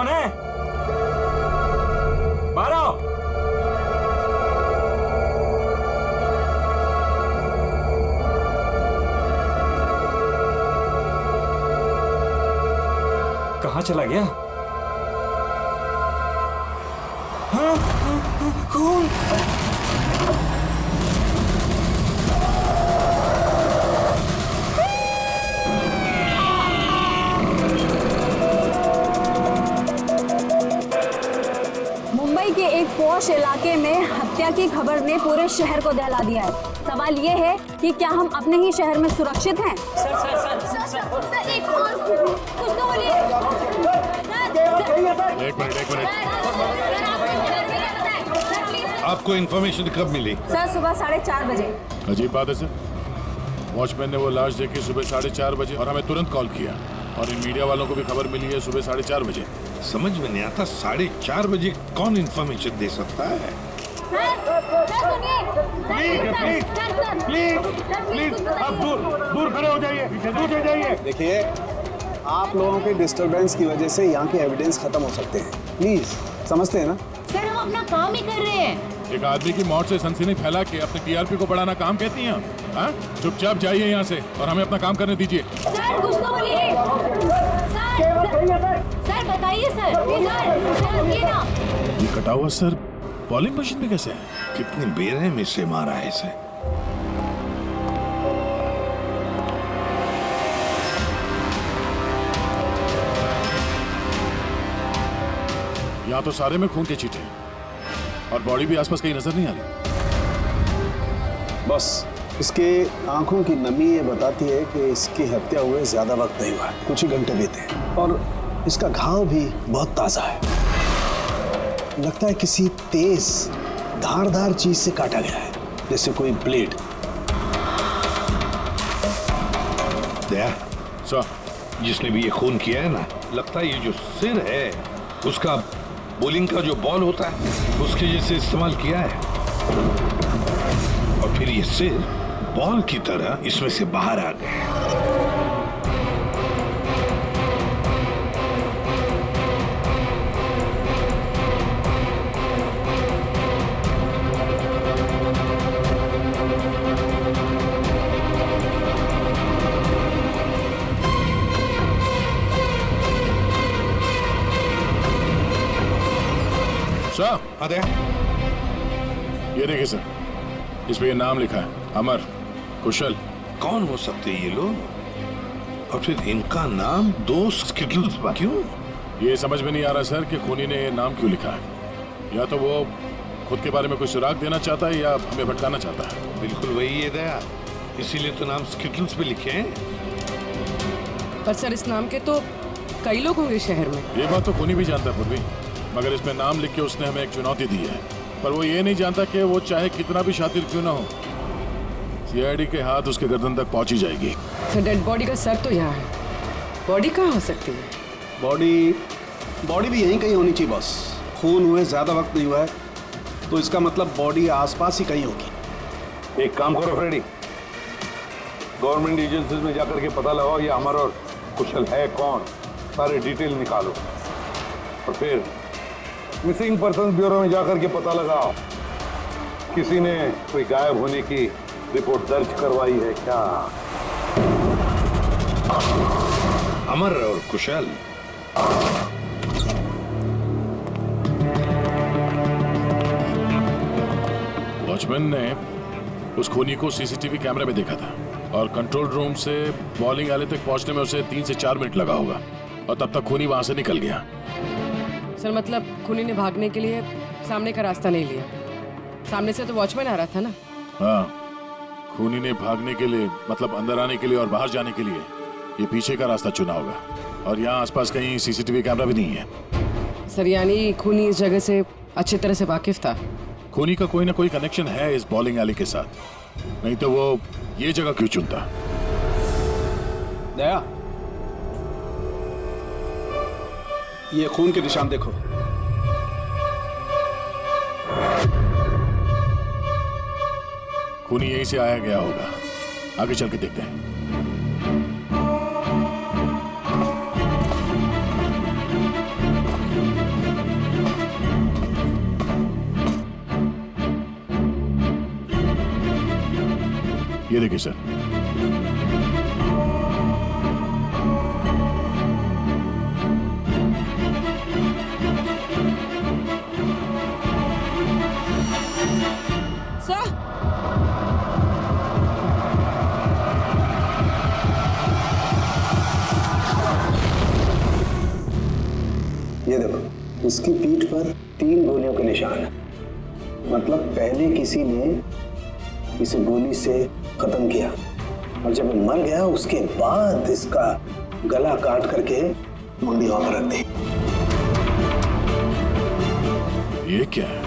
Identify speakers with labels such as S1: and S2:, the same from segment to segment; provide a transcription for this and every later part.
S1: कौन है? बाहर आओ। कहाँ चला गया? हाँ, खून।
S2: मुंबई के एक पॉश इलाके में हत्या की खबर ने पूरे शहर को दहला दिया है। सवाल ये है कि क्या हम अपने ही शहर में सुरक्षित हैं?
S3: सर एक और कुछ तो बोलिए।
S4: एक मिनट। आपको इन्फॉर्मेशन कब मिली?
S2: सर सुबह 4:30 बजे।
S4: अजीब बात है सर। वॉचमैन ने वो लाश देखी सुबह 4:30 बजे और हमें तुरंत कॉल किया, और इन मीडिया वालों को भी खबर मिली है सुबह 4:30 बजे। समझ में नहीं आता 4:30 बजे कौन इन्फॉर्मेशन दे सकता है?
S5: प्लीज आप दूर खड़े हो जाइए, दूर जाइए।
S6: देखिए, आप लोगों के डिस्टरबेंस की वजह से यहाँ के एविडेंस खत्म हो सकते हैं। प्लीज, समझते हैं ना?
S3: सर हम अपना काम ही कर रहे हैं।
S4: एक आदमी की मौत से सनसनी फैला के अपने टीआरपी को बढ़ाना काम कहती हैं? हाँ? चुपचाप जाइए यहाँ से और हमें अपना काम करने दीजिए।
S3: सर कुछ तो बोलिए। सर बताइए सर ये ना।
S4: ये कटा हुआ सर बॉलिंग मशीन में कैसे है? कितनी बेरहमी से मारा है इसे। यहाँ तो सारे में खून के छींटे हैं और बॉडी भी आसपास कहीं नजर नहीं आ रही।
S6: बस इसके आंखों की नमी ये बताती है कि इसकी हत्या हुए ज्यादा वक्त नहीं हुआ, कुछ ही घंटे बीते हैं। और इसका घाव भी बहुत ताजा है। लगता है किसी तेज धारदार चीज से काटा गया है, जैसे कोई ब्लेड।
S4: दया सर, जिसने भी ये खून किया है ना, लगता है ये जो सिर है उसका बॉलिंग का जो बॉल होता है उसके जैसे इस्तेमाल किया है, और फिर ये सिर बॉल की तरह इसमें से बाहर आ गए। सर, आते हैं। ये देखिए सर, इस पे ये नाम लिखा है, अमर कुशल। कौन हो सकते हैं ये लोग? और फिर इनका नाम दोस्त क्यों? ये समझ में नहीं आ रहा सर कि खूनी ने ये नाम क्यों लिखा है। या तो वो खुद के बारे में कोई सुराग देना चाहता है या हमें भटकाना चाहता है। बिल्कुल वही है दया, इसीलिए तो नाम स्किटल्स पे लिखे हैं।
S7: पर सर इस नाम के तो कई लोग होंगे शहर में।
S4: ये बात तो खूनी भी जानता है पूर्वी, मगर इसमें नाम लिख के उसने हमें एक चुनौती दी है। पर वो ये नहीं जानता कि वो चाहे कितना भी शातिर क्यों ना हो, सीआईडी के हाथ उसके गर्दन तक पहुंची जाएगी।
S7: तो डेड बॉडी का सर तो यहाँ है, बॉडी कहाँ हो सकती है?
S6: बॉडी भी यहीं कहीं होनी चाहिए बॉस। खून हुए ज्यादा वक्त नहीं हुआ है, तो इसका मतलब बॉडी आसपास ही कहीं होगी।
S5: एक काम करो फ्रेडी, गवर्नमेंट एजेंसीज में जाकर के पता लगाओ ये अमर और कुशल है कौन, सारे डिटेल निकालो, और फिर मिसिंग पर्सन ब्यूरो में जाकर के पता लगाओ किसी ने कोई गायब होने की रिपोर्ट दर्ज करवाई है क्या।
S4: अमर और कुशल, वॉचमैन ने उस खूनी को सीसीटीवी कैमरे में देखा था, और कंट्रोल रूम से बॉलिंग एले तक पहुंचने में उसे 3 से 4 मिनट लगा होगा, और तब तक खूनी वहां से निकल गया।
S7: सर मतलब खूनी ने भागने के लिए सामने का रास्ता नहीं लिया, सामने से तो वॉचमैन आ रहा था ना।
S4: हाँ, खूनी ने भागने के लिए मतलब अंदर आने के लिए और बाहर जाने के लिए ये पीछे का रास्ता चुना होगा, और यहाँ आसपास कहीं सीसीटीवी कैमरा भी नहीं है।
S7: सर यानी खूनी इस जगह से अच्छी तरह से वाकिफ था।
S4: खूनी का कोई ना कोई कनेक्शन है इस बॉलिंग एली के साथ, नहीं तो वो ये जगह क्यों चुनता।
S6: दया, ये खून के निशान देखो।
S4: खूनी यहीं से आया गया होगा, आगे चल के देखते हैं। ये देखिए सर।
S7: सर
S6: ये देखो, इसकी पीठ पर 3 गोलियों के निशान है। मतलब पहले किसी ने इसे गोली से खत्म किया और जब वो मर गया उसके बाद इसका गला काट करके मुंडी वहां पर रख दी।
S4: ये क्या है?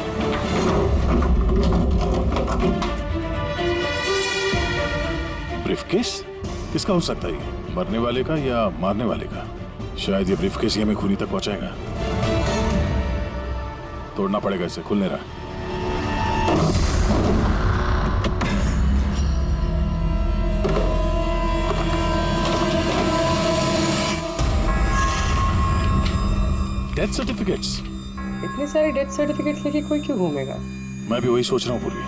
S4: ब्रीफकेस? किसका हो सकता है ये? मरने वाले का या मारने वाले का? शायद ये ब्रीफकेस ही हमें खूनी तक पहुंचाएगा। तोड़ना पड़ेगा इसे, खुल नहीं रहा। Death certificates?
S7: इतने सारे डेथ सर्टिफिकेट लेके कोई क्यों घूमेगा?
S4: मैं भी वही सोच रहा हूँ पूर्वी।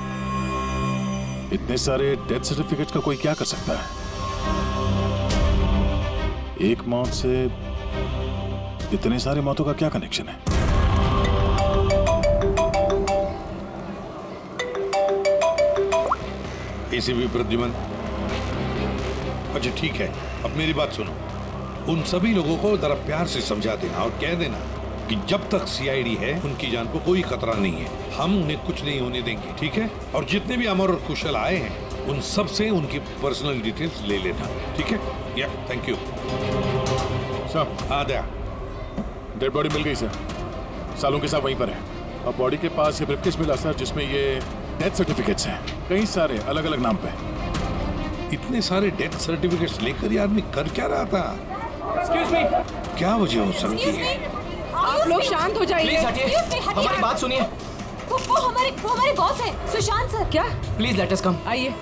S4: इतने सारे डेथ सर्टिफिकेट का कोई क्या कर सकता है? एक मौत से इतने सारे मौतों का क्या कनेक्शन है?
S5: एसीपी प्रद्युमन, अच्छा ठीक है, अब मेरी बात सुनो। उन सभी लोगों को जरा प्यार से समझा देना और कह देना कि जब तक सीआईडी है उनकी जान को कोई खतरा नहीं है। हम उन्हें कुछ नहीं होने देंगे, ठीक है? और जितने भी अमर और कुशल आए हैं उन सब से उनकी पर्सनल डिटेल्स ले लेना, ठीक है? या थैंक यू
S4: साहब,
S5: आ गया।
S4: डेड बॉडी मिल गई सर। सालों के साथ वहीं पर है और बॉडी के पास ये ब्रीफकेस मिला सर, जिसमें ये डेथ सर्टिफिकेट्स हैं, कई सारे अलग अलग नाम पे।
S5: इतने सारे डेथ सर्टिफिकेट्स लेकर ये आदमी कर क्या रहा था?
S1: एक्सक्यूज मी,
S5: क्या वजह हो सकती है?
S7: आप लोग शांत हो जाइए।
S1: प्लीज हटिए, हमारी बात सुनिए।
S3: वो हमारे बॉस है, सुशांत सर।
S7: क्या?
S1: प्लीज लेट अस कम।
S7: आइए।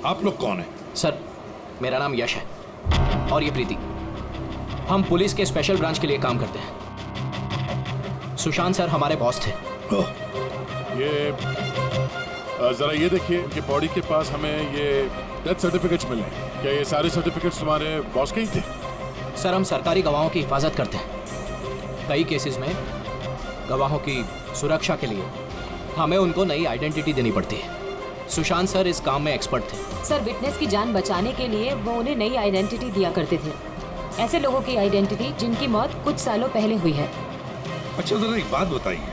S5: आप लोग कौन है?
S1: सर, मेरा नाम यश है और ये प्रीति। हम पुलिस के स्पेशल ब्रांच के लिए काम करते हैं। सुशांत सर हमारे बॉस थे।
S5: ओह,
S4: ये जरा ये देखिए, उनकी बॉडी के पास हमें ये डेथ सर्टिफिकेट्स मिले हैं। क्या ये सारे सर्टिफिकेट्स तुम्हारे बॉस के ही थे?
S1: सर, हम सरकारी गवाहों की हिफाजत करते हैं। कई केसेस में गवाहों की सुरक्षा के लिए हमें उनको नई आइडेंटिटी देनी पड़ती है। सुशांत सर इस काम में एक्सपर्ट थे।
S3: सर, विटनेस की जान बचाने के लिए वो उन्हें नई आइडेंटिटी दिया करते थे। ऐसे लोगों की आइडेंटिटी जिनकी मौत कुछ सालों पहले हुई है।
S5: अच्छा जरा एक बात बताइए,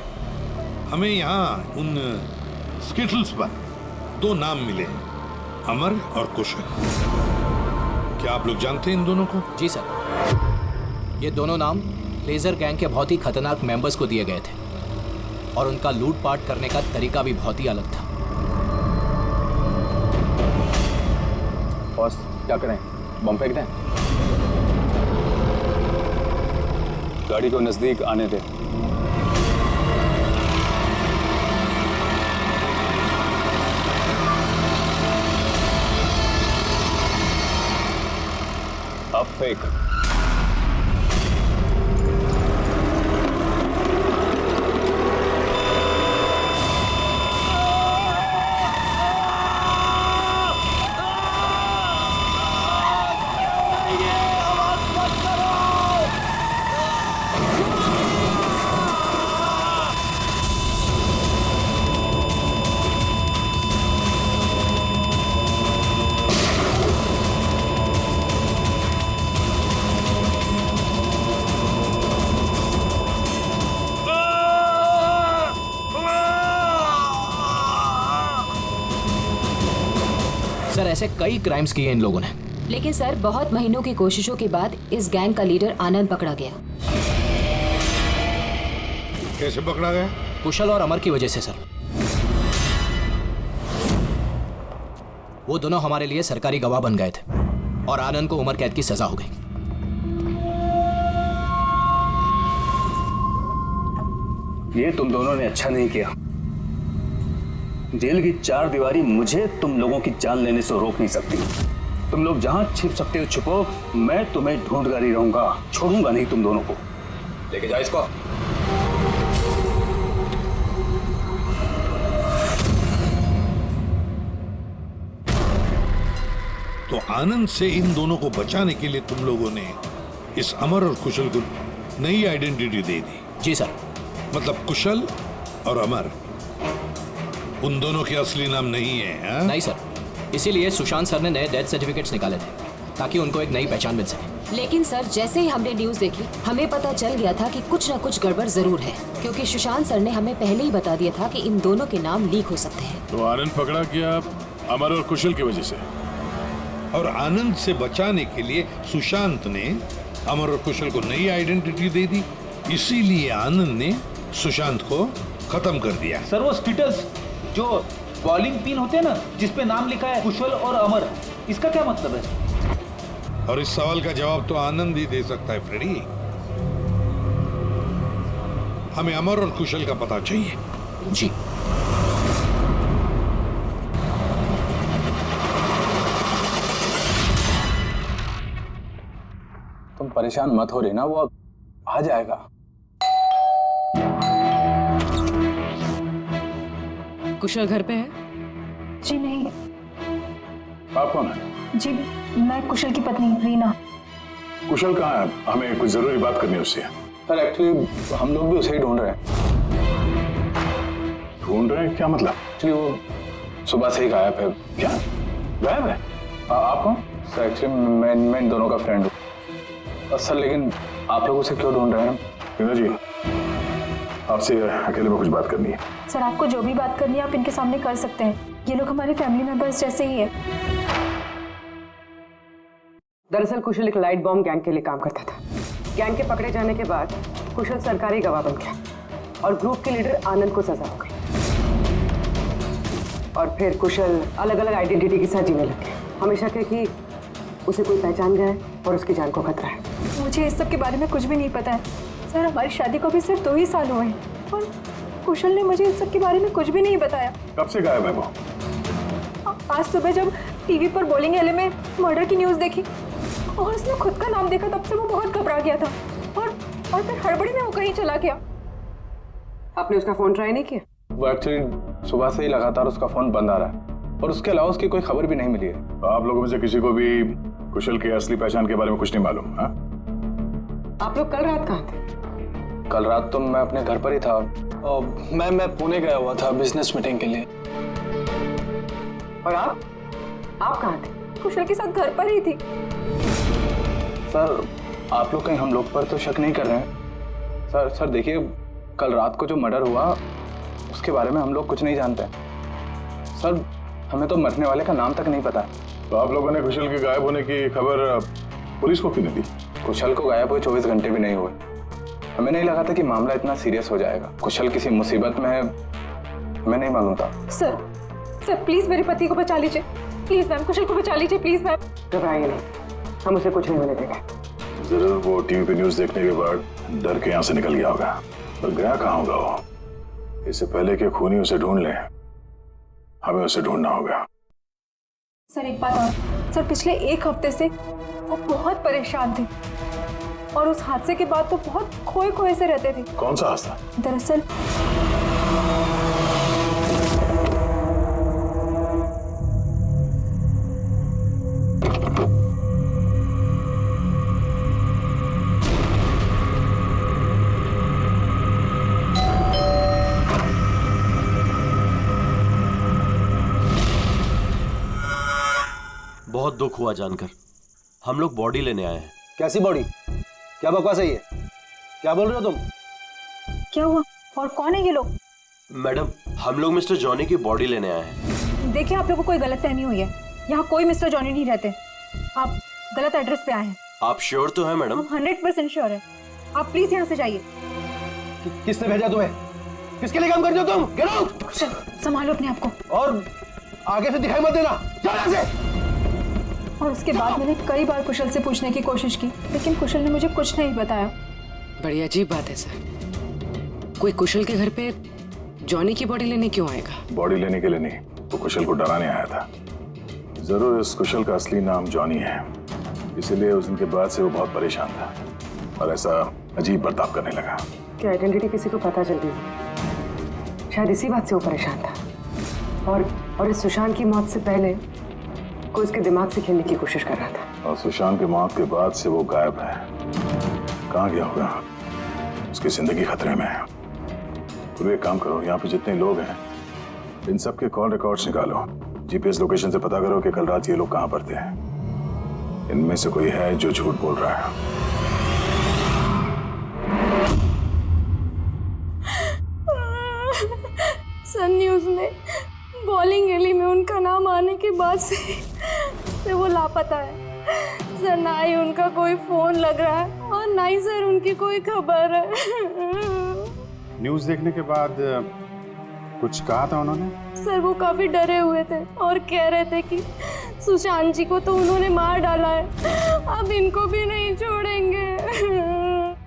S5: हमें यहाँ उन स्किटल्स पर 2 नाम मिले हैं, अमर और कुशल। क्या आप लोग जानते हैं इन दोनों को?
S1: जी सर, ये दोनों नाम लेजर गैंग के बहुत ही खतरनाक मेंबर्स को दिए गए थे और उनका लूटपाट करने का तरीका भी बहुत ही अलग था।
S8: बॉस, क्या करें? बम फेंक दें? गाड़ी को नजदीक आने दें। अब फेंक।
S1: सर, ऐसे कई क्राइम्स किए इन लोगों ने।
S3: लेकिन सर, बहुत महीनों की कोशिशों के बाद इस गैंग का लीडर आनंद पकड़ा गया।
S5: कैसे पकड़ा गया?
S1: कुशल और अमर की वजह से सर। वो दोनों हमारे लिए सरकारी गवाह बन गए थे और आनंद को उम्र कैद की सजा हो गई।
S8: ये तुम दोनों ने अच्छा नहीं किया। जेल की 4 दीवारी मुझे तुम लोगों की जान लेने से रोक नहीं सकती। तुम लोग जहां छिप सकते हो छुपो, मैं तुम्हें ढूंढकर ही रहूंगा, छोड़ूंगा नहीं तुम दोनों को। लेके जाओ इसको।
S5: तो आनंद से इन दोनों को बचाने के लिए तुम लोगों ने इस अमर और कुशल को नई आइडेंटिटी दे दी।
S1: जी सर।
S5: मतलब कुशल और अमर उन दोनों के असली नाम नहीं है, हाँ?
S1: नहीं सर, इसीलिए सुशांत सर ने नए डेथ सर्टिफिकेट्स निकाले थे ताकि उनको एक नई पहचान मिल सके।
S3: लेकिन सर जैसे ही हमने न्यूज देखी हमें पता चल गया था कि कुछ न कुछ गड़बड़ जरूर है, क्योंकि सुशांत सर ने हमें पहले ही बता दिया था कि इन दोनों के नाम लीक हो सकते हैं।
S4: तो आनंद पकड़ा गया अमर और कुशल की वजह से,
S5: और आनंद से बचाने के लिए सुशांत ने अमर और कुशल को नई आइडेंटिटी दे दी। इसीलिए आनंद ने सुशांत को खत्म कर दिया।
S9: सर वो स्टेटस जो बॉलिंग पिन होते हैं ना, जिसपे नाम लिखा है कुशल और अमर, इसका क्या मतलब है?
S5: और इस सवाल का जवाब तो आनंद ही दे सकता है फ्रेडी। हमें अमर और कुशल का पता चाहिए।
S1: जी।
S8: तुम परेशान मत हो रही ना, वो आ जाएगा।
S7: कुशल घर पे है?
S2: जी नहीं।
S8: आप कौन है?
S2: जी मैं कुशल की पत्नी रीना।
S4: कुशल कहाँ है? हमें कुछ जरूरी बात करनी है उससे।
S8: सर एक्चुअली हम लोग भी उसे ही ढूंढ रहे हैं।
S4: ढूंढ रहे हैं क्या मतलब?
S8: एक्चुअली वो सुबह से ही गायब है।
S4: क्या गायब है?
S8: आप कौन? सर एक्चुअली मैं इन दोनों का फ्रेंड हूँ। सर लेकिन आप लोग उसे क्यों ढूंढ रहे हैं?
S4: रीना जी, आपसे अकेले में कुछ बात करनी है।
S2: सर आपको जो भी बात करनी है आप इनके सामने कर सकते हैं, ये लोग हमारे फैमिली मेंबर्स जैसे ही है।
S7: दरअसल कुशल एक लाइट बॉम्ब गैंग के लिए काम करता था। गैंग के पकड़े जाने के बाद कुशल सरकारी गवाह बन गया और ग्रुप के लीडर आनंद को सजा हो गई। और फिर कुशल अलग अलग आइडेंटिटी के साथ जीने लग गया। हमेशा कहे कि उसे कोई पहचान गया है और उसकी जान को खतरा है।
S2: मुझे इस सब के बारे में कुछ भी नहीं पता है सर। हमारी शादी को भी सिर्फ 2 ही साल हुए हैं और कुशल ने मुझे इस सब के बारे में कुछ भी नहीं बताया।
S4: कब से गायब है वो?
S2: आज सुबह जब टीवी पर बॉलिंग एले में मर्डर की न्यूज़ देखी और उसने खुद का नाम देखा, तब से वो बहुत घबरा गया था और फिर हड़बड़ी में वो कहीं चला गया।
S7: आपने उसका फोन ट्राई नहीं किया?
S8: वो एक्चुअली सुबह से ही लगातार उसका फोन बंद आ रहा है और उसके अलावा उसकी कोई खबर भी नहीं मिली है।
S4: आप लोगों में से किसी को भी कुशल के असली पहचान के बारे में कुछ नहीं मालूम? हाँ,
S7: आप लोग कल रात कहाँ थे?
S8: कल रात तो मैं अपने घर पर ही था। और मैं पुणे गया हुआ था बिजनेस मीटिंग के लिए।
S7: और आप कहाँ थे?
S2: कुशल के साथ घर पर ही थी।
S8: सर आप लोग कहीं हम लोग पर तो शक नहीं कर रहे हैं? सर देखिए, कल रात को जो मर्डर हुआ उसके बारे में हम लोग कुछ नहीं जानते। सर हमें तो मरने वाले का नाम तक नहीं पता।
S4: तो आप लोगों ने कुशल के गायब होने की खबर पुलिस को क्यों नहीं दी?
S8: कुशल को गायब हुए 24 घंटे भी नहीं हुए। हमें नहीं लगा था कि मामला इतना सीरियस हो जाएगा। कुशल किसी मुसीबत में है, हमें नहीं मालूम था।
S2: सर प्लीज मेरे पति को बचा लीजिए, प्लीज मैम। कुशल को बचा लीजिए प्लीज मैम।
S7: घबराइए नहीं, हम उसे कुछ नहीं होने देंगे।
S4: जरूर वो टीवी पे न्यूज देखने के बाद डर के यहाँ से निकल गया होगा, पर गया कहाँ होगा वो? इससे पहले कि खूनी उसे ढूंढ ले, हमें उसे ढूंढना होगा।
S2: सर एक बात और, सर पिछले 1 हफ्ते से वो बहुत परेशान थे और उस हादसे के बाद तो बहुत खोए से रहते थे।
S4: कौन सा हादसा?
S2: दरअसल
S10: बहुत दुख हुआ जानकर। हम लोग बॉडी लेने आए हैं।
S6: कैसी बॉडी? क्या बकवास है ये? क्या बोल रहे हो तुम?
S2: क्या हुआ और कौन है ये लोग?
S10: मैडम हम लोग मिस्टर जॉनी की बॉडी लेने आए हैं।
S2: देखिए आप लोगों को कोई गलतफहमी हुई है, यहाँ कोई मिस्टर जॉनी नहीं रहते। आप गलत एड्रेस पे आए हैं।
S10: आप श्योर तो हैं मैडम?
S2: हम 100% श्योर है। आप प्लीज यहाँ से जाइए।
S6: किसने भेजा तुम्हें? किसके लिए काम करते हो तुम? Get out!
S2: संभालो अपने आप को।
S6: और आगे से दिखाई मत देना, जाओ यहाँ से।
S2: और उसके बाद मैंने कई बार कुशल से पूछने की कोशिश की, लेकिन कुशल ने मुझे कुछ नहीं बताया।
S7: बड़ी अजीब बात है सर, कोई कुशल के घर पे जॉनी की बॉडी लेने क्यों आएगा?
S4: बॉडी लेने के लिए नहीं, वो कुशल को डराने आया था। जरूर इस कुशल का असली नाम जॉनी है, इसीलिए उस दिन के बाद से वो बहुत परेशान था और ऐसा अजीब बर्ताव करने लगा।
S7: कि आइडेंटिटी किसी को पता चल गई, शायद इसी बात से वो परेशान था। और इस सुशांत की मौत से पहले को इसके दिमाग से खेलने की कोशिश कर रहा था।
S4: और सुशांत के मौत के बाद से वो गायब है। कहाँ गया होगा? उसकी जिंदगी खतरे में है। तो एक काम करो, यहाँ पे जितने लोग हैं इन सब के कॉल रिकॉर्ड्स निकालो, जीपीएस लोकेशन से पता करो कि कल रात ये लोग कहाँ पर थे। इनमें से कोई है जो झूठ बोल रहा है।
S2: सन न्यूज़ में बॉलिंग एली में उनका नाम आने के बाद से वो लापता है सर। ना ही उनका कोई फोन लग रहा है और ना ही सर उनकी कोई खबर है।
S11: न्यूज़ देखने के बाद कुछ कहा था उन्होंने?
S2: सर वो काफी डरे हुए थे और कह रहे थे कि सुशांत जी को तो उन्होंने मार डाला है, अब इनको भी नहीं छोड़ेंगे।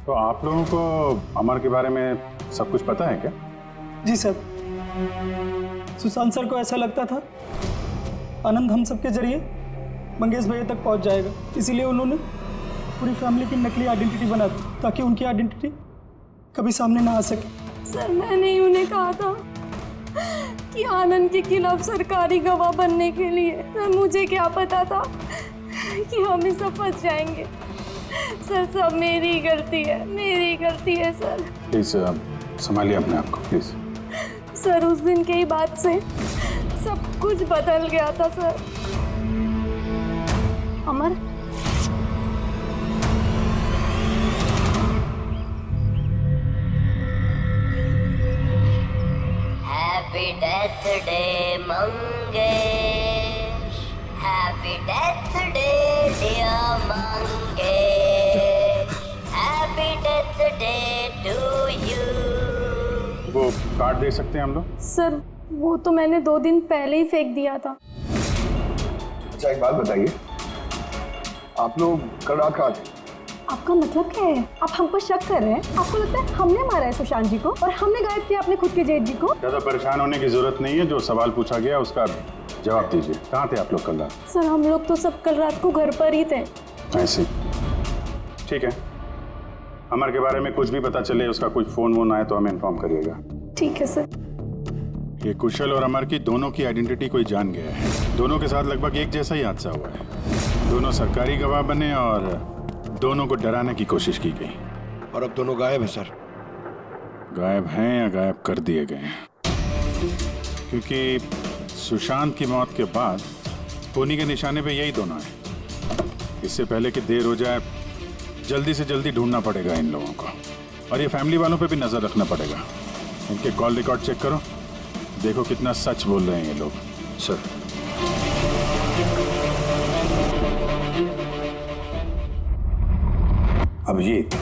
S11: तो आप लोगों को अमर के बारे में सब कुछ पता है क्या?
S12: जी सर, सुशांत सर को ऐसा लगता था आनंद हम सबके जरिए मंगेश भैया तक पहुंच जाएगा, इसीलिए उन्होंने पूरी फैमिली की नकली आइडेंटिटी बना दी ताकि उनकी आइडेंटिटी कभी सामने ना आ सके।
S2: सर मैंने ही उन्हें कहा था कि आनंद के खिलाफ सरकारी गवाह बनने के लिए। सर मुझे क्या पता था कि हम इस सब फंस जाएंगे। सर सब मेरी गलती है, मेरी गलती है सर।
S11: प्लीज संभालिए अपने आप को प्लीज।
S2: सर उस दिन के ही बाद से सब कुछ बदल गया था sir. Amar
S13: happy death day Mangesh, happy death day dear Mangesh, happy death day to you.
S11: वो कार्ड दे सकते हैं हम लोग?
S2: सर वो तो मैंने 2 दिन पहले ही फेंक दिया था।
S5: अच्छा एक बात बताइए, आप लोग कल रात कहाँ थे?
S2: आपका मतलब क्या है? आप हम पर शक कर रहे हैं? आपको लगता है हमने मारा है सुशांत जी को और हमने गायब किया अपने खुद के जेठ जी को?
S11: ज्यादा परेशान होने की जरूरत नहीं है, जो सवाल पूछा गया उसका जवाब दीजिए। कहाँ थे आप लोग कल रात?
S2: सर हम लोग तो सब कल रात को घर पर ही थे।
S11: ऐसे ठीक है, अमर के बारे में कुछ भी पता चले, उसका कुछ फोन वोन आए तो हमें इन्फॉर्म करिएगा।
S2: ठीक है सर।
S11: ये कुशल और अमर की दोनों की आइडेंटिटी कोई जान गया है। दोनों के साथ लगभग एक जैसा ही हादसा हुआ है। दोनों सरकारी गवाह बने और दोनों को डराने की कोशिश की गई।
S4: और अब दोनों गायब है सर।
S11: गायब हैं या गायब कर दिए गए हैं? क्योंकि सुशांत की मौत के बाद खूनी के निशाने पे यही दोनों हैं। इससे पहले कि देर हो जाए, जल्दी से जल्दी ढूंढना पड़ेगा इन लोगों को। और ये फैमिली वालों पे भी नजर रखना पड़ेगा। इनके कॉल रिकॉर्ड चेक करो, देखो कितना सच बोल रहे हैं ये लोग।
S4: सर
S5: अभिजीत,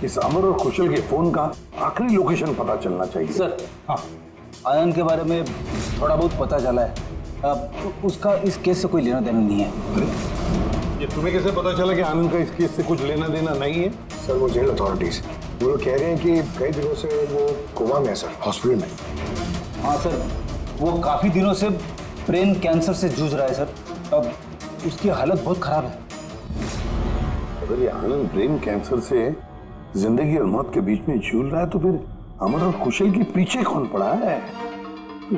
S5: इस अमर और कुशल के फोन का आखिरी लोकेशन पता चलना चाहिए।
S9: सर हाँ, आनंद के बारे में थोड़ा बहुत पता चला है। अब उसका इस केस से कोई लेना देना नहीं है।
S5: अरे ये तुम्हें कैसे पता चला कि आनंद का इस केस से कुछ लेना देना नहीं है?
S6: सर वो जेल अथॉरिटीज वो लोग कह रहे हैं कि कई दिनों से वो कोमा में है सर, हॉस्पिटल में।
S9: हाँ सर, वो काफ़ी दिनों से ब्रेन कैंसर से जूझ रहा है सर। अब उसकी हालत बहुत खराब है।
S5: अगर ये आनंद ब्रेन कैंसर से जिंदगी और मौत के बीच में झूल रहा है तो फिर अमर और कुशल के पीछे कौन पड़ा है?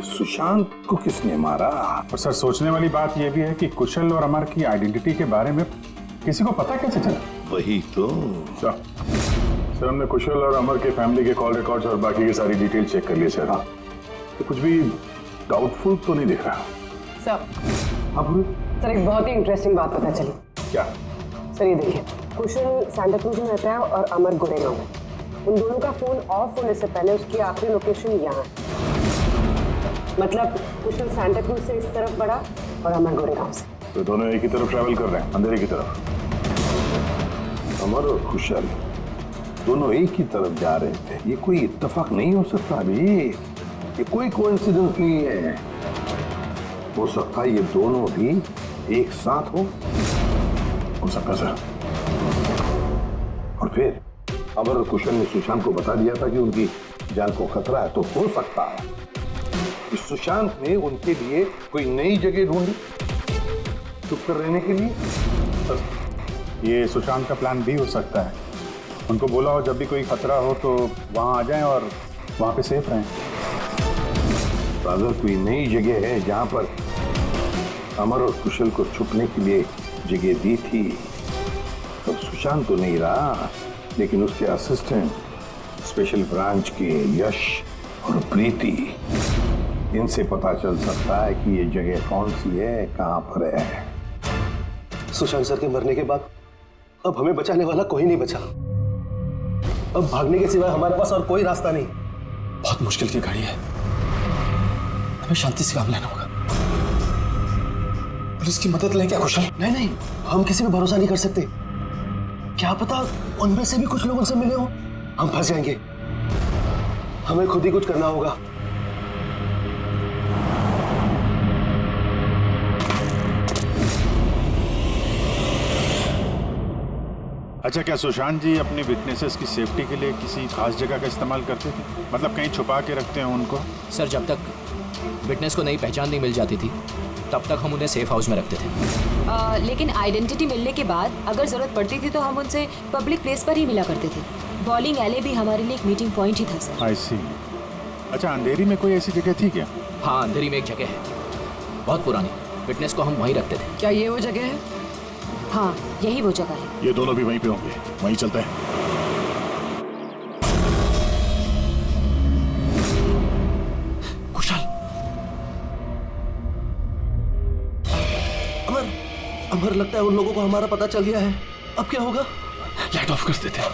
S5: सुशांत को किसने मारा?
S11: और सर सोचने वाली बात यह भी है कि कुशल और अमर की आइडेंटिटी के बारे में किसी को पता कैसे चला?
S5: वही तो।
S11: सर हमने कुशल और अमर के फैमिली के कॉल रिकॉर्ड्स और बाकी की सारी डिटेल चेक कर लिए सर। तो कुछ भी डाउटफुल तो नहीं दिख रहा।
S7: सर
S5: अब
S7: सर एक बहुत ही इंटरेस्टिंग बात पता चली।
S11: क्या?
S7: सर ये देखिए, कुशल सांता क्रूज में रहता है और अमर गोरेगांव में। उन दोनों का फोन ऑफ होने से पहले उसकी आखिरी लोकेशन यहाँ है। मतलब कुशल सांता क्रूज से इस तरफ बढ़ा और अमर गोरेगांव से।
S11: तो दोनों एक ही तरफ ट्रैवल कर रहे हैं, अंधेरे की तरफ।
S5: अमर और कुशल दोनों एक ही तरफ जा रहे थे। ये कोई इत्तेफाक नहीं हो सकता अभी, ये कोई कोइंसिडेंस नहीं है। हो सकता है ये दोनों भी एक साथ हो
S11: सकता सर।
S5: और फिर अमर और कुशल ने सुशांत को बता दिया था कि उनकी जान को खतरा है। तो हो सकता है कि सुशांत ने उनके लिए कोई नई जगह ढूंढी चुप कर रहने के लिए।
S11: ये सुशांत का प्लान भी हो सकता है। उनको बोला हो जब भी कोई खतरा हो तो वहां आ जाएं और वहां पे सेफ रहें।
S5: तो अगर कोई नई जगह है जहां पर अमर और कुशल को छुपने के लिए जगह दी थी, तो सुशांत तो नहीं रहा, लेकिन उसके असिस्टेंट स्पेशल ब्रांच के यश और प्रीति, इनसे पता चल सकता है कि ये जगह कौन सी है, कहां पर है।
S6: सुशांत सर के मरने के बाद अब हमें बचाने वाला कोई नहीं बचा। अब भागने के सिवाय हमारे पास और कोई रास्ता नहीं। बहुत मुश्किल की घड़ी है, हमें शांति से काम लेना होगा। पुलिस की मदद लें क्या कुशल? नहीं नहीं, हम किसी पे भरोसा नहीं कर सकते। क्या पता उनमें से भी कुछ लोग उनसे मिले हो, हम फंस जाएंगे। हमें खुद ही कुछ करना होगा।
S11: अच्छा, क्या सुशांत जी अपने विटनेसेस की सेफ्टी के लिए किसी खास जगह का इस्तेमाल करते थे? मतलब कहीं छुपा के रखते हैं उनको?
S1: सर, जब तक विटनेस को नई पहचान नहीं मिल जाती थी तब तक हम उन्हें सेफ हाउस में रखते थे।
S3: लेकिन आइडेंटिटी मिलने के बाद अगर जरूरत पड़ती थी तो हम उनसे पब्लिक प्लेस पर ही मिला करते थे। बॉलिंग एले भी हमारे लिए एक मीटिंग पॉइंट ही था सर।
S11: आई सी। अच्छा, अंधेरी में कोई ऐसी जगह थी क्या?
S1: हाँ, अंधेरी में एक जगह है, बहुत पुरानी। विटनेस को हम वहीं रखते थे।
S7: क्या ये वो जगह है?
S3: हाँ, यही वो जगह है।
S11: ये दोनों भी वहीं पे होंगे, वहीं चलते हैं।
S6: कुशल, अमर लगता है उन लोगों को हमारा पता चल गया है। अब क्या होगा? लाइट ऑफ कर देते हैं।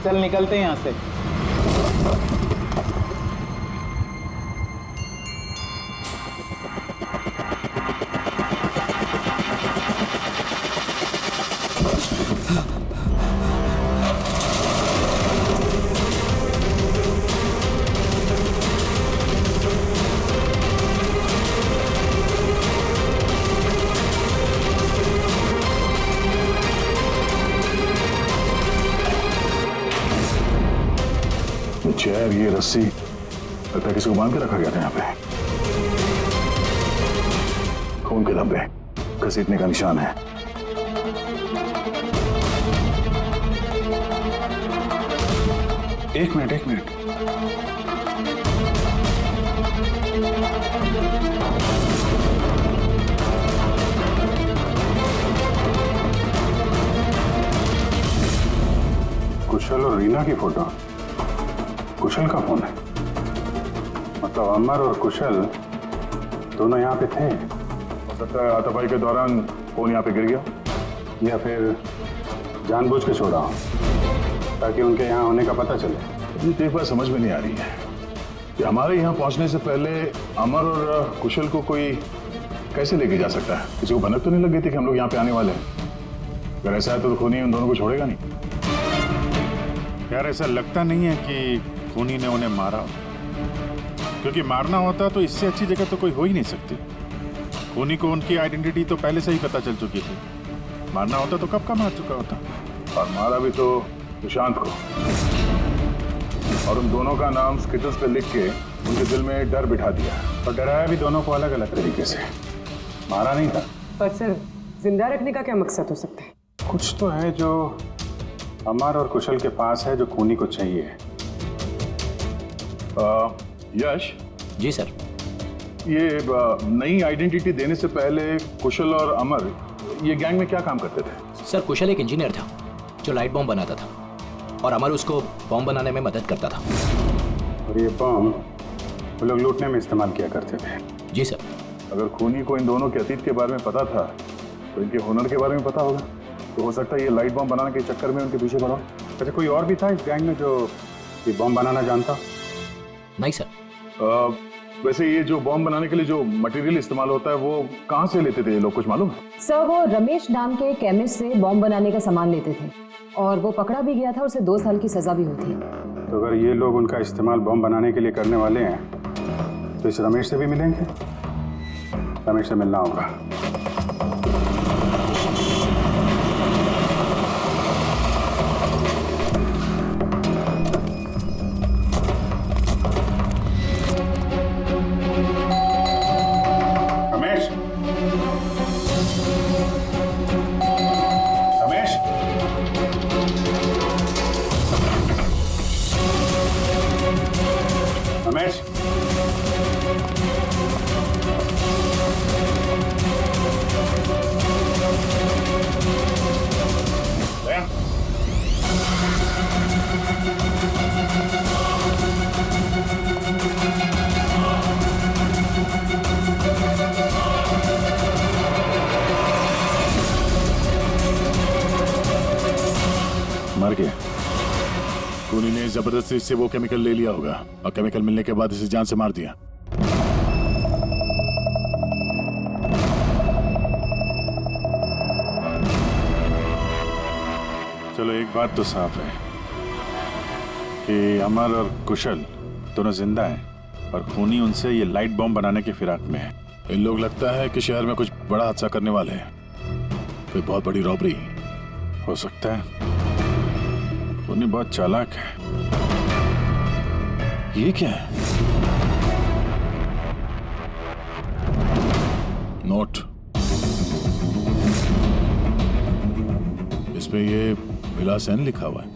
S9: चल निकलते हैं यहाँ से।
S11: चेयर, ये रस्सी, लगता है किसी को बांध के रखा गया था यहाँ पे। खून के धब्बे, घसीटने का निशान है। एक मिनट। कुशल और रीना की फोटो। कुशल का फोन है, मतलब अमर और कुशल दोनों यहाँ पे थे। हो सकता है हाथापाई के दौरान फोन यहाँ पे गिर गया, या फिर जानबूझ के छोड़ा हो ताकि उनके यहाँ होने का पता चले। मुझे एक बात समझ में नहीं आ रही है कि हमारे यहाँ पहुँचने से पहले अमर और कुशल को कोई कैसे लेके जा सकता है? किसी को भनक तो नहीं लग गई थी कि हम लोग यहाँ पे आने वाले हैं? अगर ऐसा है तो खूनी उन दोनों को छोड़ेगा नहीं। यार, ऐसा लगता नहीं है कि खूनी ने उन्हें मारा, क्योंकि मारना होता तो इससे अच्छी जगह तो कोई हो ही नहीं सकती। खूनी को उनकी आइडेंटिटी तो पहले से ही पता चल चुकी थी। मारना होता तो कब का मार चुका होता। और मारा भी तो सुशांत को, और उन दोनों का नाम स्केचेस पे लिख के उनके दिल में डर बिठा दिया, और डराया भी दोनों को अलग अलग तरीके से। मारा नहीं था।
S7: पर सर, जिंदा रखने का क्या मकसद हो सकता है?
S11: कुछ तो है जो अमर और कुशल के पास है जो खूनी को चाहिए। यश
S1: जी सर।
S11: ये नई आइडेंटिटी देने से पहले कुशल और अमर ये गैंग में क्या काम करते थे?
S1: सर, कुशल एक इंजीनियर था जो लाइट बॉम्ब बनाता था, और अमर उसको बॉम्ब बनाने में मदद करता था।
S11: और ये बॉम्ब वो लोग लूटने में इस्तेमाल किया करते थे।
S1: जी सर।
S11: अगर खूनी को इन दोनों के अतीत के बारे में पता था तो इनके हुनर के बारे में पता होगा, तो हो सकता है ये लाइट बॉम्ब बनाने के चक्कर में उनके पीछे पड़ा। अच्छा, कोई और भी था इस गैंग में जो ये बॉम्ब बनाना जानता?
S1: नहीं सर।
S11: वैसे ये जो बॉम्ब बनाने के लिए जो मटेरियल इस्तेमाल होता है वो कहाँ से लेते थे ये लोग, कुछ मालूम है?
S3: सर, वो रमेश नाम के केमिस्ट से बॉम्ब बनाने का सामान लेते थे, और वो पकड़ा भी गया था, उसे 2 साल की सजा भी हुई थी।
S11: तो अगर ये लोग उनका इस्तेमाल बॉम्ब बनाने के लिए करने वाले हैं तो इस रमेश से भी मिलेंगे। रमेश से मिलना होगा। रमेश, रमेश, रमेश, दया, मर गया। खूनी ने जबरदस्ती से वो केमिकल ले लिया होगा और केमिकल मिलने के बाद इसे जान से मार दिया। चलो एक बात तो साफ है कि अमर और कुशल दोनों जिंदा हैं और खूनी उनसे ये लाइट बॉम्ब बनाने के फिराक में है। इन लोग लगता है कि शहर में कुछ बड़ा हादसा करने वाले हैं, कोई बहुत बड़ी रॉबरी हो सकता है। खूनी बहुत चालाक है। ये क्या है? नोट, इस पे ये विलास एन लिखा हुआ है।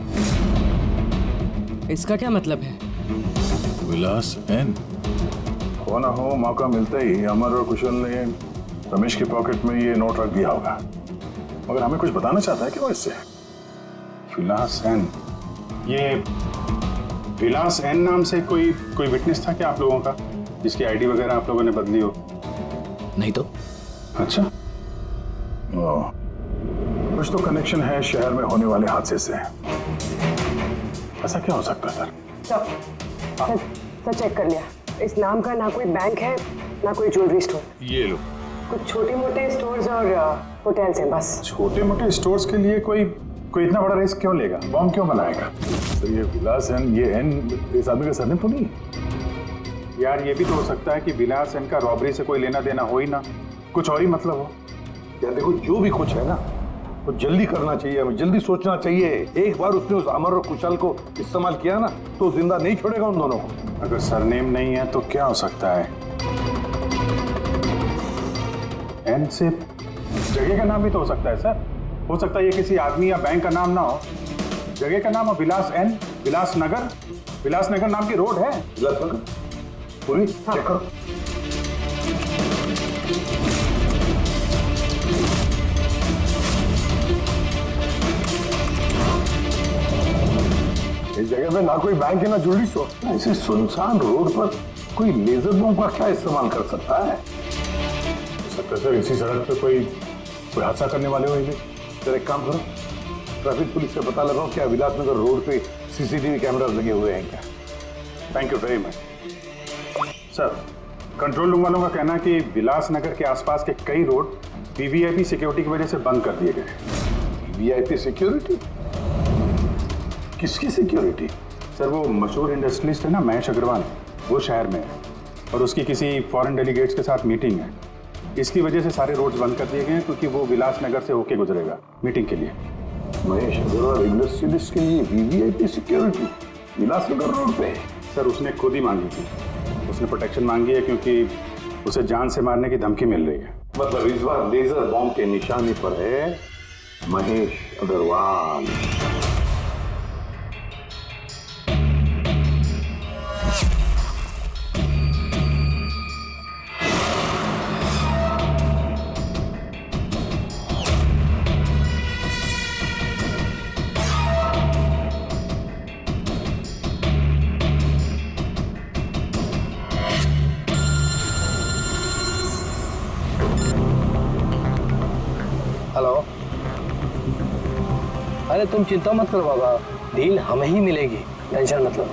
S1: इसका क्या मतलब है?
S11: विलास एन। हो ना हो, मौका मिलते ही अमर और कुशल ने रमेश की पॉकेट में ये नोट रख दिया होगा, मगर हमें कुछ बताना चाहता है कि वो इससे। विलास एन, ये विलास एन नाम से कोई विटनेस था क्या आप लोगों का, जिसकी आईडी वगैरह आप लोगों ने बदली हो?
S1: नहीं तो।
S11: अच्छा, कुछ तो कनेक्शन है शहर में होने वाले हादसे से। ऐसा क्या हो सकता है सर?
S7: सर चेक कर लिया, इस नाम का ना कोई बैंक है ना कोई ज्वेलरी स्टोर।
S11: ये लो,
S7: कुछ छोटे मोटे स्टोर्स और होटल्स हैं बस।
S11: छोटे मोटे स्टोर्स के लिए कोई इतना बड़ा रिस्क क्यों लेगा, बॉम्ब क्यों बनाएगा? तो ये विलास एन, ये एन इस आदमी का सरनेम तो नहीं? यार ये भी तो हो सकता है कि विलास एन का रॉबरी से कोई लेना देना हो ही ना, कुछ और ही मतलब हो।
S5: यार देखो, जो भी कुछ है ना वो जल्दी करना चाहिए, हमें जल्दी सोचना चाहिए। एक बार उसने उस अमर और कुशल को इस्तेमाल किया ना तो जिंदा नहीं छोड़ेगा उन दोनों को।
S11: अगर सरनेम नहीं है तो क्या हो सकता है? एन से जगह का नाम भी तो हो सकता है सर। हो सकता है ये किसी आदमी या बैंक का नाम ना हो, जगह का नाम हो। विलास एन, विलास नगर नाम की रोड है।
S5: विलास नगर पूरी चेक करो। इस जगह पे ना कोई बैंक है ना ज्वेलरी स्टोर। ऐसे सुनसान रोड पर कोई लेजर बम का क्या इस्तेमाल कर सकता है?
S11: हो सकता है सर इसी सड़क पे कोई हादसा करने वाले हो।
S5: सर एक काम करो, ट्रैफिक पुलिस से पता लगाओ क्या विलासनगर रोड पे सीसीटीवी कैमरास लगे हुए हैं क्या?
S11: Thank you very much sir. Control room वालों का कहना है कि विलासनगर के आसपास के कई रोड वीवीआईपी सिक्योरिटी की वजह से बंद कर दिए गए।
S5: VVIP security? किसकी सिक्योरिटी?
S11: सर वो मशहूर इंडस्ट्रियलिस्ट है ना महेश अग्रवाल, वो शहर में है और उसकी किसी फॉरेन डेलीगेट्स के साथ मीटिंग है। इसकी वजह से सारे रोड्स बंद कर दिए गए हैं क्योंकि वो विलासनगर से होके गुजरेगा मीटिंग के लिए।
S5: महेश अग्रवाल इंडस्ट्रियलिस्ट के लिए वीवीआईपी सिक्योरिटी विलासनगर रोड पे?
S11: सर उसने खुद ही मांगी थी, उसने प्रोटेक्शन मांगी है क्योंकि उसे जान से मारने की धमकी मिल रही है।
S5: मतलब इस बार लेजर बॉम्ब के निशाने पर है महेश अग्रवाल।
S1: हेलो। अरे तुम चिंता मत करो बाबा, डील हमें ही मिलेगी, टेंशन मत लो।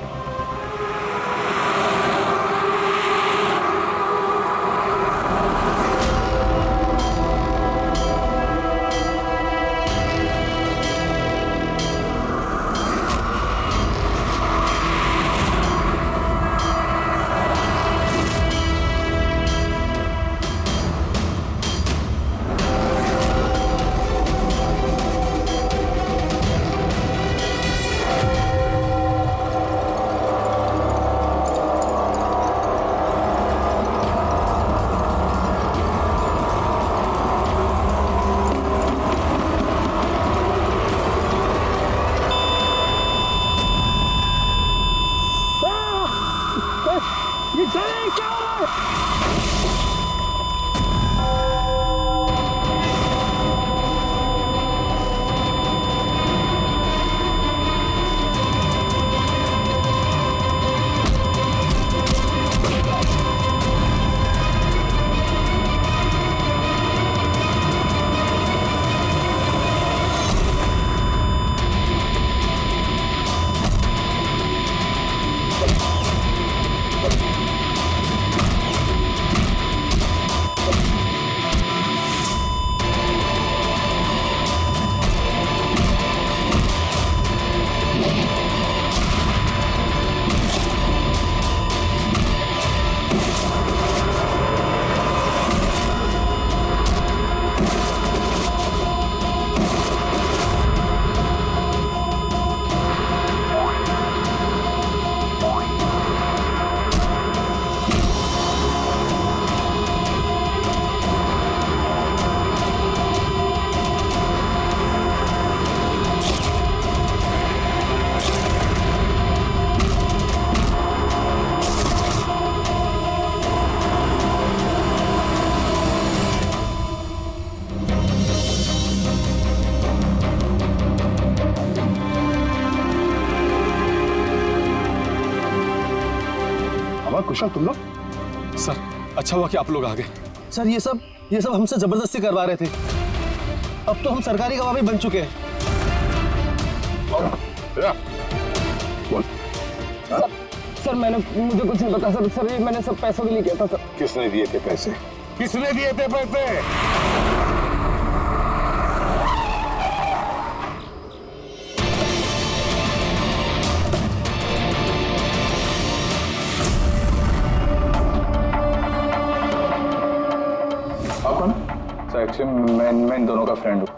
S6: कुशल तुम लोग?
S14: सर अच्छा हुआ कि आप लोग आ गए।
S6: सर ये सब हमसे जबरदस्ती करवा रहे थे। अब तो हम सरकारी गवाह भी बन चुके हैं।
S12: सर मुझे कुछ नहीं पता सर ये मैंने सब पैसों के लिए किया था सर।
S5: किसने दिए थे पैसे? किसने दिए थे पैसे?
S8: एक्चुअली मैं इन दोनों का फ्रेंड हूँ।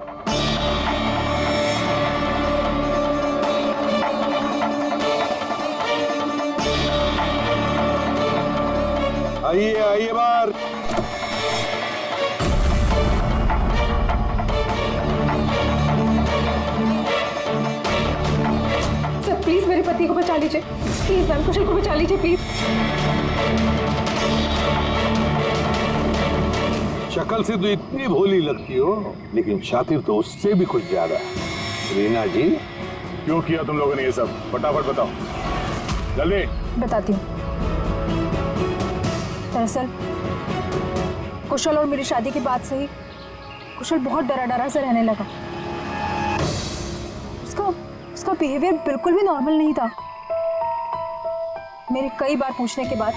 S5: आइए बाहर।
S2: सर प्लीज मेरे पति को बचा लीजिए, प्लीज मैम कुशल को बचा लीजिए प्लीज।
S5: शक्ल से तो इतनी भोली लगती हो, लेकिन शातिर तो उससे भी कुछ ज्यादा है। रीना जी,
S11: क्यों किया तुम लोगों ने ये सब? फटाफट बताओ, जल्दी।
S2: बताती हूँ। दरअसल कुशल और मेरी शादी की बात से ही कुशल बहुत डरा सा रहने लगा। उसका बिहेवियर बिल्कुल भी नॉर्मल नहीं था। मेरे कई बार पूछने के बाद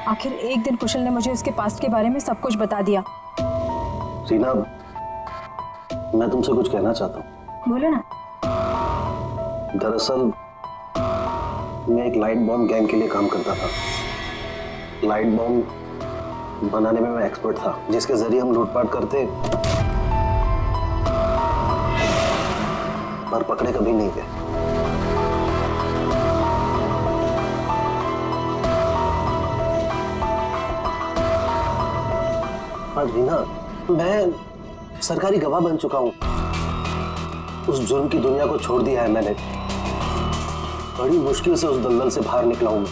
S2: आखिर एक दिन कुशल ने मुझे उसके पास्ट के बारे में सब कुछ बता दिया।
S6: रीना, मैं तुमसे कुछ कहना चाहता हूँ।
S2: बोलो ना।
S6: दरअसल मैं एक लाइट बॉम्ब गैंग के लिए काम करता था। लाइट बॉम्ब बनाने में मैं एक्सपर्ट था, जिसके जरिए हम लूटपाट करते पर पकड़े कभी नहीं गए। रीना, मैं सरकारी गवाह बन चुका हूं। उस जुर्म की दुनिया को छोड़ दिया है मैंने। बड़ी मुश्किल से उस दलदल से बाहर निकला हूं मैं।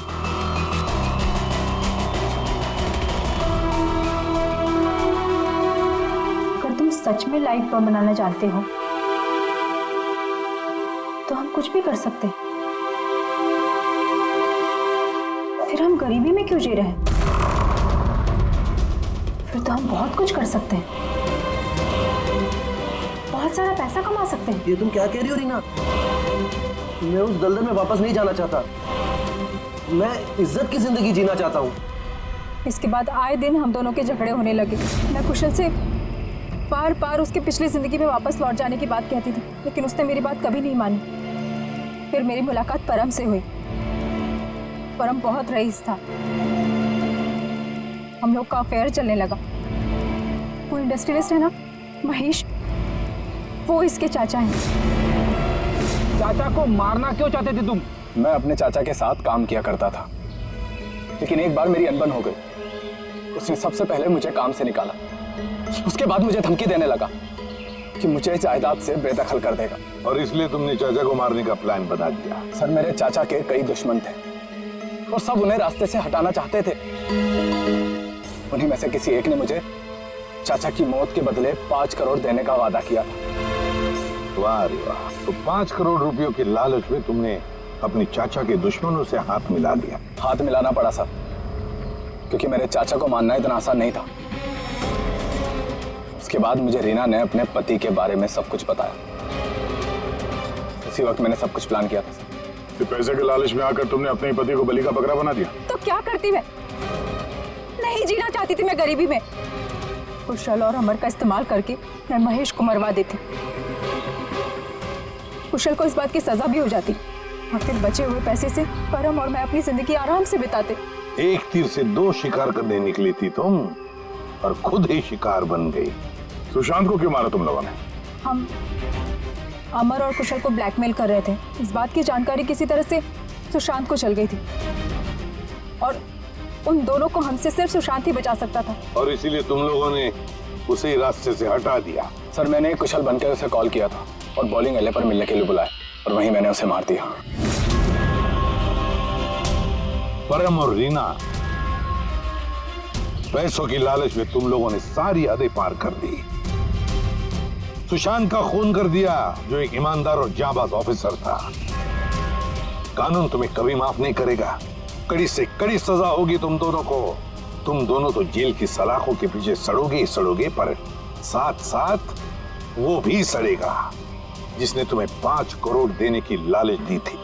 S2: अगर तुम सच में लाइट बम बनाना जानते हो तो हम कुछ भी कर सकते हैं। फिर हम गरीबी में क्यों जी रहे हैं? फिर तो हम बहुत कुछ कर सकते हैं, बहुत सारा पैसा कमा सकते हैं।
S6: ये तुम क्या कह रही हो रीना? मैं उस दलदल में वापस नहीं जाना चाहता। मैं इज्जत की जिंदगी जीना चाहता हूँ।
S2: इसके बाद आए दिन हम दोनों के झगड़े होने लगे। मैं कुशल से बार बार उसकी पिछली जिंदगी में वापस लौट जाने की बात कहती थी, लेकिन उसने मेरी बात कभी नहीं मानी। फिर मेरी मुलाकात परम से हुई। परम बहुत रईस था। हम लोग का अफेयर चलने लगा। वो इंडस्ट्रियलिस्ट है ना, महेश, वो इसके चाचा हैं।
S8: चाचा को मारना क्यों चाहते थे तुम? मैं अपने चाचा के साथ काम किया करता था, लेकिन एक बार मेरी अनबन हो गई। उसने सबसे पहले मुझे काम से निकाला। उसके बाद मुझे धमकी देने लगा कि मुझे जायदाद से बेदखल कर देगा।
S5: और इसलिए तुमने चाचा को मारने का प्लान बना दिया?
S8: सर, मेरे चाचा के कई दुश्मन थे, और सब उन्हें रास्ते से हटाना चाहते थे। उन्हीं में से किसी एक ने मुझे चाचा की मौत के बदले 5 करोड़ देने का वादा किया था।
S5: वाह रे वाह, तो 5 करोड़ रुपयों के लालच में तुमने अपनी चाचा के दुश्मनों से हाथ मिला दिया।
S8: हाथ मिलाना पड़ा सर, क्योंकि मेरे चाचा को मानना इतना आसान नहीं था। उसके बाद मुझे रीना ने अपने पति के बारे में सब कुछ बताया। उसी वक्त मैंने सब कुछ प्लान किया था सर।
S11: तो पैसे के लालच में आकर तुमने अपने पति को बलि का बकरा बना दिया।
S2: तो क्या करती मैं? नहीं जीना चाहती थी मैं गरीबी में। कुशल और अमर का इस्तेमाल करके मैं महेश को मरवा देती। कुशल को इस बात की सजा भी हो जाती और फिर बचे हुए पैसे से परम और मैं अपनी जिंदगी आराम से बिताते।
S5: एक तीर से 2 शिकार करने निकली थी तुम और खुद ही शिकार बन गई।
S11: सुशांत को क्यों मारा तुम लोगों ने?
S2: हम अमर और कुशल को ब्लैकमेल कर रहे थे। इस बात की जानकारी किसी तरह से सुशांत को चल गई थी और उन दोनों को हमसे सिर्फ सुशांत ही बचा सकता था।
S5: और इसीलिए तुम लोगों ने उसे रास्ते से हटा दिया।
S8: सर मैंने कुशल बनकर उसे कॉल किया था और बॉलिंग एले पर मिलने के लिए बुलाया और वहीं मैंने उसे मार दिया।
S5: परम और रीना, पैसों की लालच में तुम लोगों ने सारी हदें पार कर दी। सुशांत का खून कर दिया, जो एक ईमानदार और जांबाज ऑफिसर था। कानून तुम्हें कभी माफ नहीं करेगा। कड़ी से कड़ी सजा होगी तुम दोनों को। तुम दोनों तो जेल की सलाखों के पीछे सड़ोगे ही सड़ोगे, पर साथ साथ वो भी सड़ेगा जिसने तुम्हें 5 करोड़ देने की लालच दी थी।